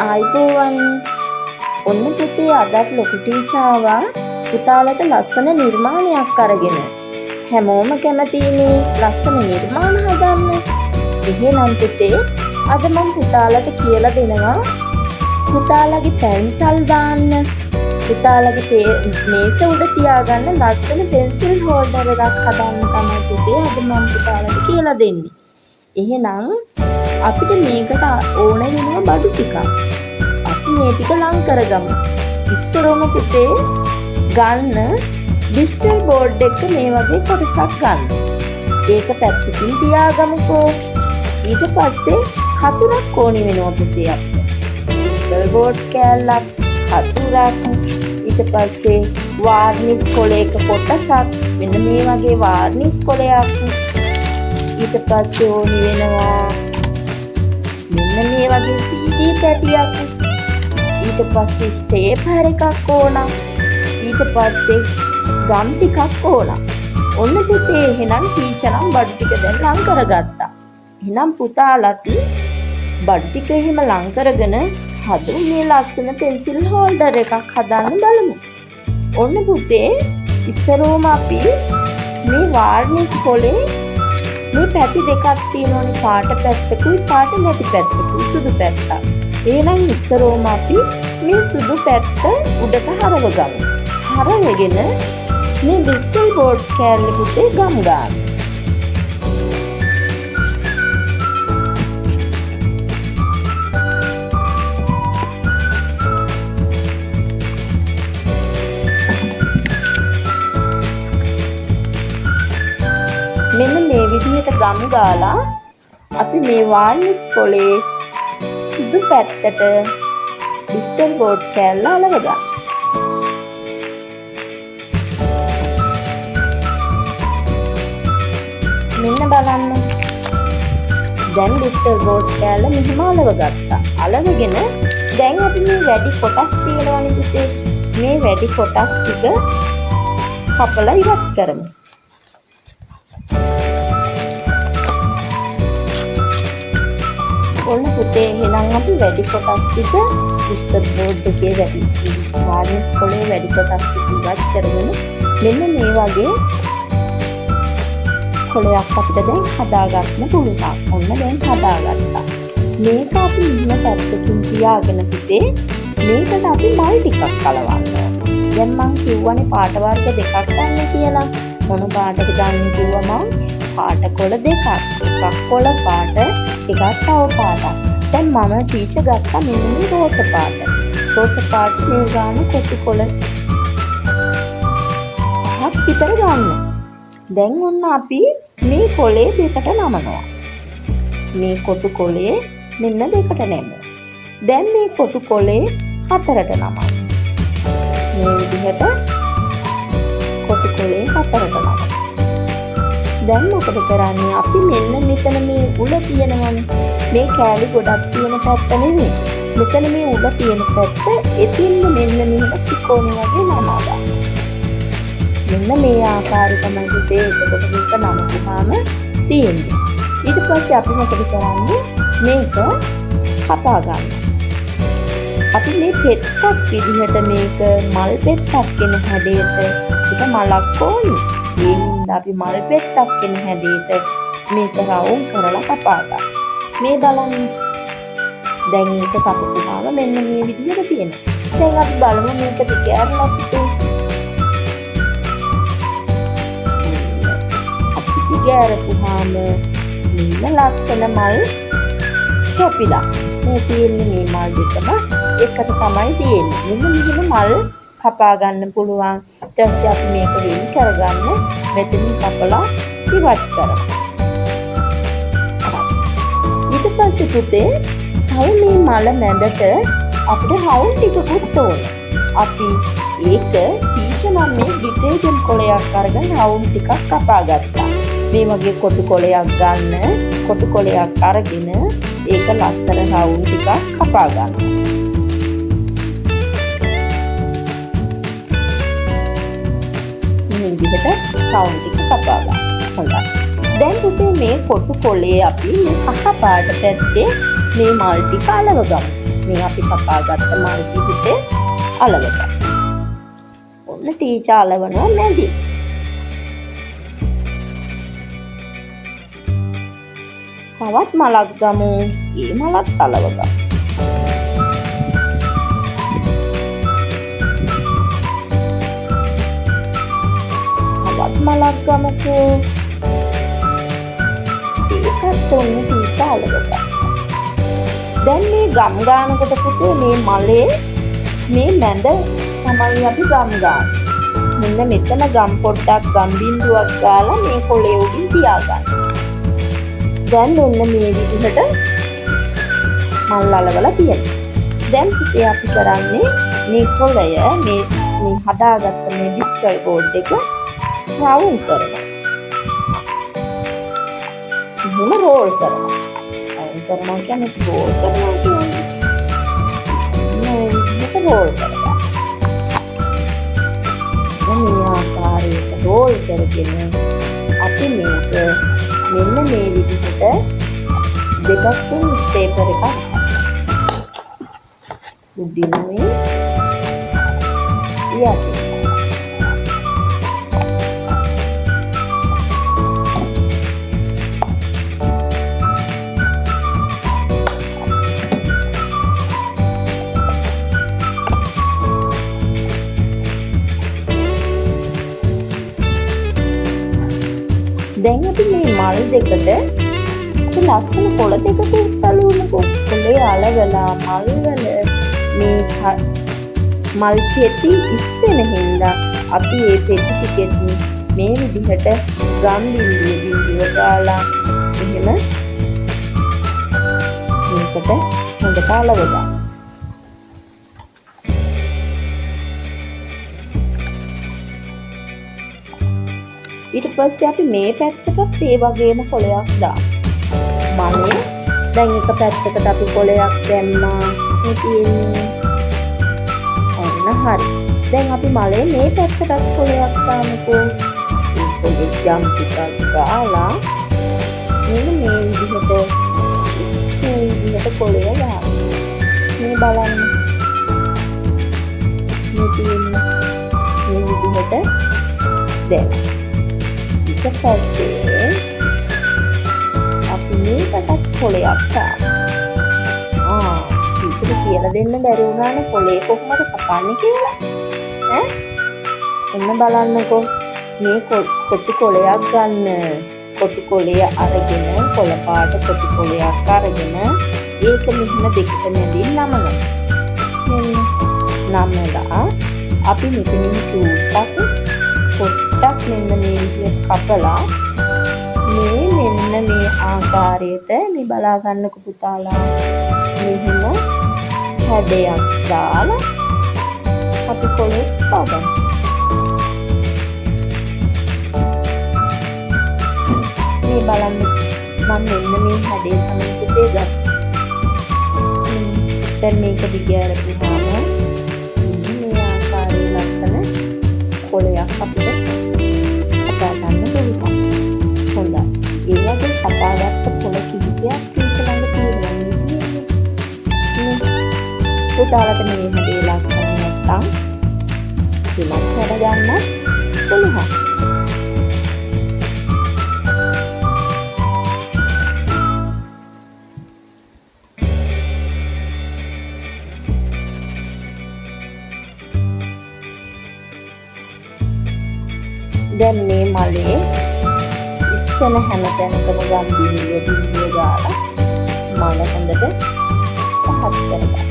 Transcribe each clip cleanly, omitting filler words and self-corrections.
ආයිබෝවන්. ඔන්න පුතේ අදත් ලොකු ටීචර් ආවා පුතාලට ලස්සන නිර්මාණයක් අරගෙන. හැමෝම කැමතිනේ ලස්සන නිර්මාණ හදන්න. එහෙනම් පුතේ අද මම පුතාලට කියලා දෙනවා පුතාලගේ පැන්සල් දාන්න. පුතාලගේ මේස උඩ තියාගන්න ලස්සන පෙන්සිල් හෝල්ඩර් එකක් හදන්න තමයි පුතේ අද මම පුතාලට කියලා දෙන්නේ. එහෙනම් අපිට මේකට ඕන වෙනවා බඩු ටිකක්. අපි මේ ටික ලං කරගමු. ඉස්සරම පුතේ ගන්න ඩිජිටල් බෝඩ් එක මේ වගේ කොටසක් ගන්න. ඒක පැත්තකින් තියාගමුකෝ. ඊට පස්සේ කතුරක් ඕනි වෙනවා පුතේ අපිට. ඩිජිටල් බෝඩ් කෑල්ලක්, කතුරක්, ඊට පස්සේ වාර්නිෂ් කොලයක කොටසක්, මෙන්න මේ වගේ වාර්නිෂ් කොලයක්. ඊට පස්සේ ඕනි වෙනවා මෙන්න මේ වගේ CD පැටියක්. ඊට පස්සේ ස්ටේප්ලර් එකක් ඕන. ඊට පස්සේ ගම් ටිකක් ඕන. ඔන්න පුතේ එහෙනම් ටීචර් නම් බඩු ටික දැන් ලං කරගත්තා. එහෙනම් පුතාලත් බඩු ටික එහෙම ලං කරගෙන හදමු මේ ලස්සන පෙන්සිල් හෝල්ඩර් එකක් හදන්න බලමු. ඔන්න පුතේ ඉස්සරෝම අපි මේ වාර්නිෂ් කොලේ මේ පැති දෙකක් තියෙනවනේ, පාට පැත්තකුයි පාට නැති පැත්තකුයි, සුදු පැත්තක්. එහෙනම් ඉස්සරෝම අපි මේ සුදු පැත්ත උඩට හරවගමු. හරවගෙන මේ ඩිජිටල් බෝඩ් කෑල්ල පුතේ ගමු ගන්න. මෙන්න මේ විදිහට ගමු ගාලා අපි මේ වාර්නිෂ් කොලේ සුදු පැත්තට ඩිජිටල් බෝඩ් කෑල්ල අලව ගන්න. මෙන්න බලන්න. දැන් ඩිජිටල් බෝඩ් කෑල්ල මෙහිම අලව ගත්තා. අලවගෙන දැන් අපි මේ වැඩි කොටස් තියෙනවනේ පුතේ. මේ වැඩි කොටස් ටික කපලා ඉවත් කරමු. ඔන්න පුතේ එහෙනම් අපි වැඩි කොටස් ටික ඩිජිටල් බෝඩ් එකේ වැඩි වාර්නිෂ් කොලේ වැඩි කොටස් ටික ඉවත් කරගෙන මෙන්න මේ වගේ කොලයක් අපිට දැන් හදාගන්න පුළුවන්. ඔන්න දැන් හදාගත්තා. මේක අපි මෙන්න පැත්තකින් තියාගෙන පුතේ මේකට අපි මල් ටිකක් කලවන්න. දැන් මං කිව්වනේ පාට වර්ග දෙකක් ගන්න කියලා. මොන පාටද ගන්න කිව්වම පාට කොළ දෙකක්. එකක් කොළ පාට, එකක් තව පාටක්. දැන් මම ටීචර් ගත්තා මෙන්න මේ රෝස පාට. රෝස පාට මේ ගාන කොටු කොළ පහක් විතර ගන්න. දැන් ඔන්න අපි මේ කොලේ දෙකට නමනවා. මේ කොටු කොලේ මෙන්න දෙකට නැමු. දැන් මේ කොටු කොලේ හතරට නමමු. මේ විදිහට කොටු කොලේ හතරට නමමු. දැන් මොකද කරන්නේ අපි මෙන්න මෙතන මේ උල තියෙනවනේ. මේ කෑලි ගොඩක් තියෙන පැත්ත නෙමෙයි. මෙතන මේ උල තියෙන පැත්ත එතින්ම මෙන්න මෙහෙම ත්‍රිකෝණය වගේ නමා ගන්න. මෙන්න මේ ආකාරය තමයි පුතේ එතකොට මේක නමපුවාම තියෙන්නේ. ඊට පස්සේ අපි මොකද කරන්නේ මේක කපා ගන්න. අපි මේ පෙත්තක් විදිහට මේක මල් පෙත්තක් වෙන හැඩයට ඒක මලක් ඕනේ. ඒ හින්දා අපි මල් පෙත්තක් වෙන හැඩයට මේක රවුම් කරලා කපා ගන්න. මේ බලන්න. දැන් මේක කපපුවාම මෙන්න මේ විදිහට තියෙනවා. දැන් අපි බලමු මේක ටික ඇරලා පුතේ. ගෑරපුවාම මෙන්න ලස්සන මල් කැපිලා. මේ තියෙන්නේ මේ මල් දෙකම එකට තමයි තියෙන්නේ. මෙන්න මෙහෙම මල් කපා ගන්න පුළුවන්. ඊට පස්සේ අපි මේක වෙන් කරගන්න මෙතනින් කපලා ඉවත් කරමු. ඊට පස්සේ පුතේ තව මේ මල මැදට අපිට රවුම් ටිකකුත් ඕන. අපි ඒක ටීචර් නම් මේ ඩිටර්ජන්ට් කොලයක් අරගෙන රවුම් ටිකක් කපා ගත්තා. මේ වගේ කොටු කොලයක් ගන්න. කොටු කොලයක් අරගෙන ඒක ලස්සන රවුම් ටිකක් කපා ගන්න. මේ විදිහට රවුම් ටික කපා ගන්න. හොඳයි. දැන් පුතේ මේ කොටු කොලේ අපි මේ කහ පාට පැත්තේ මේ මල් ටික අලව ගමු. මේ අපි කපාගත්ත මල් පිහිටේ අලවක. ඔන්න ටීචර් අලවනවා මැදි. තවත් මලක් ගමු. ඒ මලත් අලවක. තවත් මලක් ගමුකෝ. ඒකත් ඔන්න ටීචර් අලවක. දැන් මේ ගම් ගානකොට පුතේ මේ මලේ මේ මැද තමයි අපි ගම් ගන්න. මෙන්න මෙතන ගම් පොඩ්ඩක් ගම් බින්දුවක් ගාලා මේ කොළේ උඩින් තියාගන්න. දැන් මෙන්න මේ විදිහට මල් අලවලා තියෙනවා. දැන් පුතේ අපි කරන්නේ මේ කොළය මේ හදාගත්ත මේ ඩිස්කල් බෝඩ් එක රවුම් කරනවා. එහෙම රෝල් කරනවා. කරනවා කියන්නේ රෝල් කරනවා කියන්නේ මේක රෝල් කරනවා. මේ ආකාරයට රෝල් කරගෙන අපි මේක මෙන්න මේ විදිහට දෙකක් තුන් පේපර් එකක් උඩින් මේ යටි දැන් අපි මේ මල් දෙකට අපි ලස්සන කොළ දෙකක් උස්සලුවමුකෝ. කොළේ අලවලා මල්වල මේ මල් කෙටි ඉස්සෙන හින්දා අපි මේ පෙටි ටිකෙත් මේ විදිහට ගම් බින්දුව දාලා එහෙම මේකට හොඳට අලවලා ඊට පස්සේ අපි මේ පැත්තටත් ඒ වගේම කොළයක් දානවා. මලේ දැන් එක පැත්තකට අපි කොළයක් දැම්මා. මේ තියෙන්නේ ඔන්න හරි. දැන් අපි මලේ මේ පැත්තටත් කොළයක් දාමුකෝ. මේ කොළේ ජම් ටිකක් දාලා මෙන්න මේ විදිහට කොළය දාන්න. මේ බලන්න. මේ තියෙන්නේ මේ විදිහට දැන් ඊට පස්සේ අපි මේකටත් කොළයක් දානවා. ඊට කියලා දෙන්න බැරි වුණානේ කොළේ කොහොමද කපන්නේ කියලා. එන්න බලන්නකෝ. මේ කොටි කොළයක් ගන්න. කොටි කොළය අරගෙන කොළ පාට කොටි කොළයක් අරගෙන ඒක මෙන්න දෙකට මැදින් නමනවා. නමලා අපි මෙතනින් චූට්ටක් පොට්ටක් මෙන්න මේ විදිහට කපලා මෙන්න මේ ආකාරයට මේ බලා ගන්නකො පුතාලා මෙහෙම හැඩයක් දාලා අපි කොලේ පවගන්න. මේ බලන්න මම මෙන්න මේ හැඩය තමයි පුතේ ගත්තා. දැන් මේක දිගහැරපුවාම මේ ආකාරයේ ලස්සන කොළයක් අපිට කපා ගන්න පුළුවන්. හොඳයි. ඒ වගේ කපාගත්ත කොළ කිහිපයක් ළඟ තියෙනවා. පුතාලට මේ හැදේ ලස්සන නැත්තම් ඉලක්ක හද ගන්න පුළුවන්. දැන් මේ මලේ ඉස්සන හැම තැනකම ගම් බින්දුව දාලා මල හොඳට පහත් කරගන්න.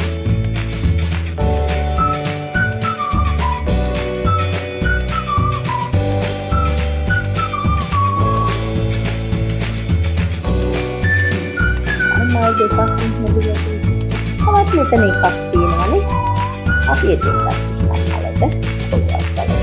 මල් දෙකක් හැදුවා. තවත් මෙතන එකක් තියෙනවානේ. අපි ඒක මලට පොඩ්ඩක් බලමු.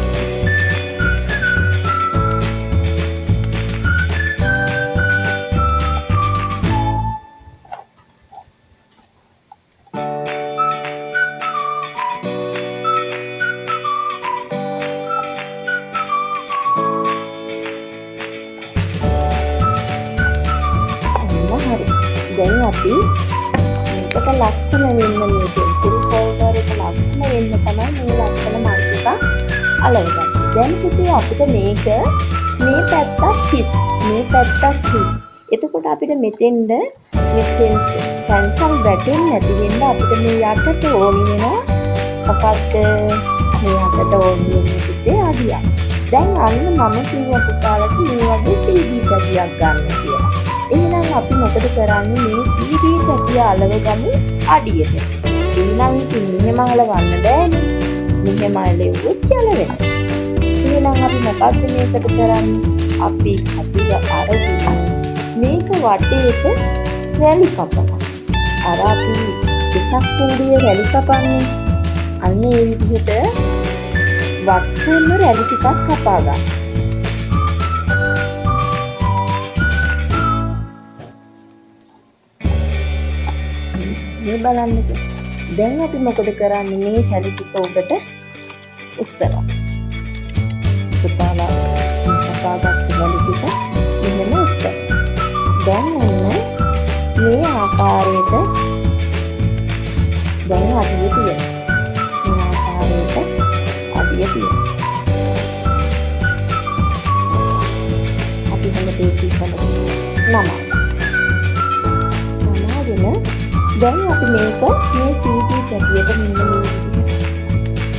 දැන් අපි මේක ඒක ලස්සන වෙන්න මේ පෙන්සිල් හෝල්ඩර් එක ලස්සන වෙන්න තමයි මේ ලස්සන මල් ටික අලවගන්නේ. දැන් පුතේ අපිට මේක මේ පැත්තත් හිස් මේ පැත්තත් හිස්. එතකොට අපිට මෙතෙන්ද මේ පැන්සල් වැටෙන්නේ නැති වෙන්න අපිට මේ යටට ඕනි වෙනවා. මොකක්ද මේ යටට ඕනි වෙන්නේ පුතේ අඩියක්. දැන් අන්න මම කිව්වා පුතාලට මේ වගේ CD පැටියක් ගන්න කියලා. එහෙනම් අපි මොකද කරන්නේ මේ CD පැටිය අලවගමු අඩියට. එහෙනම් ඉතින් මෙහෙම අලවන්න බෑනේ. මෙහෙම අලෙව්වොත් යලවෙනවා. එහෙනම් අපි මොකද්ද මේකට කරන්නේ? අපි අරගෙන මේක වටේට රැලි කපනවා. අර අපි දෙසක් කුඩියේ රැලි කපන්නේ. අන්න ඒ විදිහට වටේම රැලි ටිකක් කපා ගන්න. මේ බලන්නකෝ. දැන් අපි මොකද කරන්නේ? මේ රැලි ටික උඩට උස්සනවා. පුතාලා කපාගත්ත රැලි ටික මෙහෙම උස්සනවා. දැන් ඔන්න මේ ආකාරයට දැන් අඩිය තියෙනවා. මේ ආකාරයට අඩිය තියෙනවා. අපි හැම දෙයක්ම කරනවා. නමාගෙන දැන් අපි මේක මේ CD පැටියට මෙන්න මේ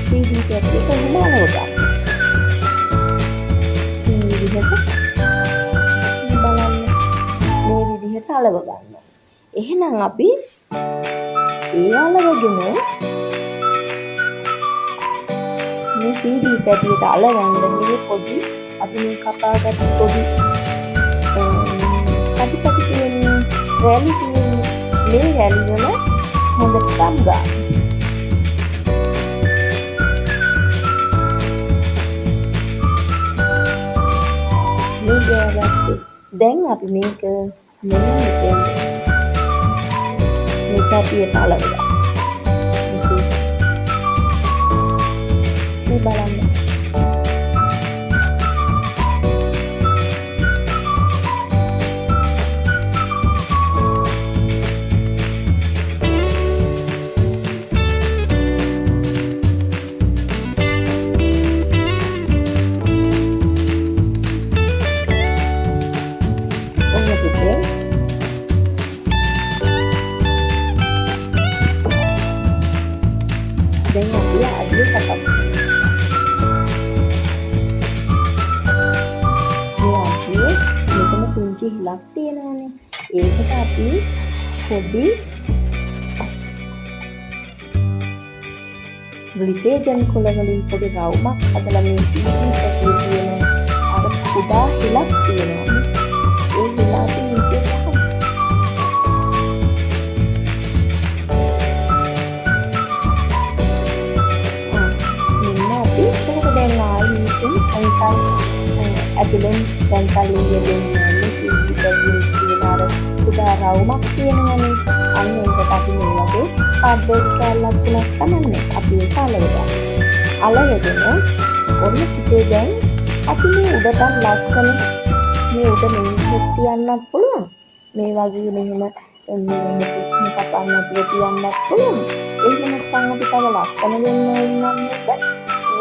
CD පැටියට මෙහෙම අලවගන්නවා. මේ විදිහට බලන්න මේ විදිහට අලව ගන්නවා. එහෙනම් අපි ඒ අලවගෙන මේ CD පැටියට අලවන්න මේ පොඩි අපි මේ කපාගත්ත පොඩි පැටි තියෙන රැලි තියෙන මේ රැලි වල හොඳට ගම් ගන්න. මේ ගාගත්තේ දැන් අපි මේක මෙන්න මේ පැටියට අලවලා. මේ බලන්න. දැන් අපි අඩිය කපමු. මේ අඩිය මෙතන පුංචි හිලක් තියෙනවානේ. ඒකට අපි පොඩි ග්ලිටේජන් කොළ වලින් පොඩි රවුමක් හදලා මේ සීටි තියෙන අර කුඩා හිලක් තියෙනවා. ඒ හිලට මේක ඇතුලෙන් පැන්සල් ඉන්දියෙන් මේ CD පැටියේ තියෙන අර කුඩා රවුමක් තියෙනවනේ. අන්න ඒකට අපි මේ වගේ කාඩ්බෝඩ් කෑල්ලක් තුනක් තමයි අපි ඒක අලවගන්නවා. අලවගෙන ඔන්න පිටේ දැන් අපි මේ උඩට ලස්සන මේ උඩ මෙහෙම තියන්නත් පුළුවන්. මේ වගේ මෙහෙම මේ කපන්න තියන්නත් පුළුවන්. එහෙම නැත්නම් අපි තව ලස්සන වෙන්න ඕන නම්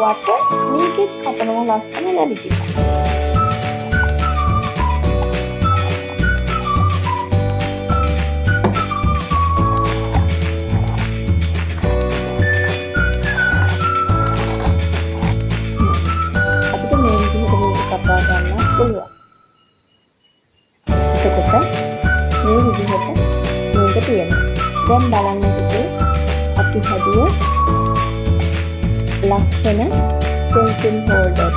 වට මේකෙත් කපනවා ලස්සන රැලි ටික. කපා ගන්න පුළුවන්. එතකොට මේ විදිහට මේක තියෙනවා. දැන් බලන්න පුතේ අපි හදුව ලස්සන පෙන්සිල් හෝල්ඩර් එක.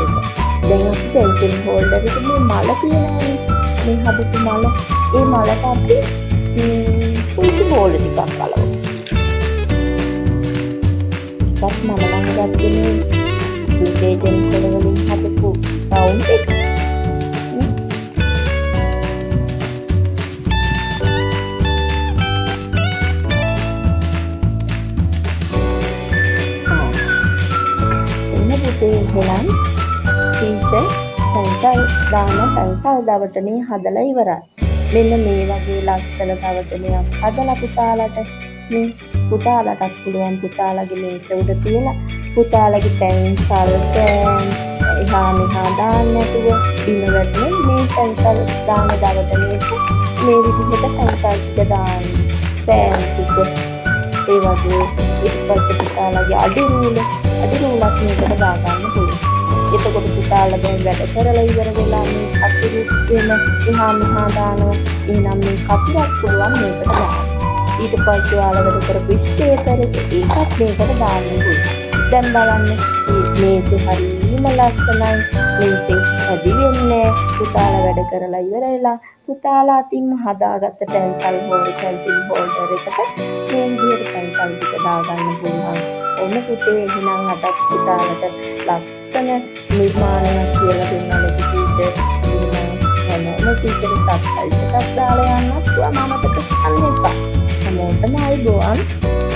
දැන් අපි පෙන්සිල් හෝල්ඩර් එකේ මේ මල තියෙනවානේ. මේ හදපු මල. ඒ මලට අපි පුංචි බෝල ටිකක් අලවමු. ටිකක් මම ළඟ ගත්තේ මේ ග්ලිටේජන් කොළ වලින් හදපු රවුන්ඩ් එක. එන්න පුතේ එහෙනම් ටීචර් පැන්සල් දවටනේ හදලා ඉවරයි. මෙන්න මේ වගේ ලස්සන දවටනයක් හදලා පුතාලට මේ පුතාලටත් පුළුවන් පුතාලගේ මේස උඩ තියලා පුතාලගේ පැන්සල් පෑන් එහා මෙහා දාන්න නැතුව බිම වැටෙන මේ පැන්සල් දාන දවටනේට මේ විදිහට පැන්සල් ටික දාන්න. පෑන් ටික ඒ වගේ ඊට පස්සේ පුතාලගේ අඩිරූලක් මේකට දාගන්න පුළුවන්. එතකොට පුතාලා දැන් වැඩ කරලා ඉවර වෙලා මේ අතුරු වෙන එහා මෙහා දානවා. එහෙනම් මේ කපුරක් පුළුවන් මේකට දාන්න. ඊට පස්සේ ඔයාලා වැඩ කරපු ස්ටේපර් එක ඒකත් මේකට දාන්න පුළුවන්. දැන් බලන්න මේසේ හරියම ලස්සනයි. මේසේ ඇදි වෙන්නේ පුතාලා වැඩ කරලා ඉවර වෙලා පුතාලා අතින්ම හදාගත්ත පැන්සල් හෝල්ඩර් එකට මේ විදිහට පැන්සල් ටික දාගන්න පුළුවන්. ඔන්න පුතේ එහෙනම් අදත් පුතාලට ලස්සන නිර්මාණයක් කියලා දුන්නා ටීචර්. හැමෝම ටීචර් සබ්ස්ක්‍රයිබ් එකක් දාලා යන්නත් මම මතක කරන්න එපා. හැමෝටම ආයිබෝවන්.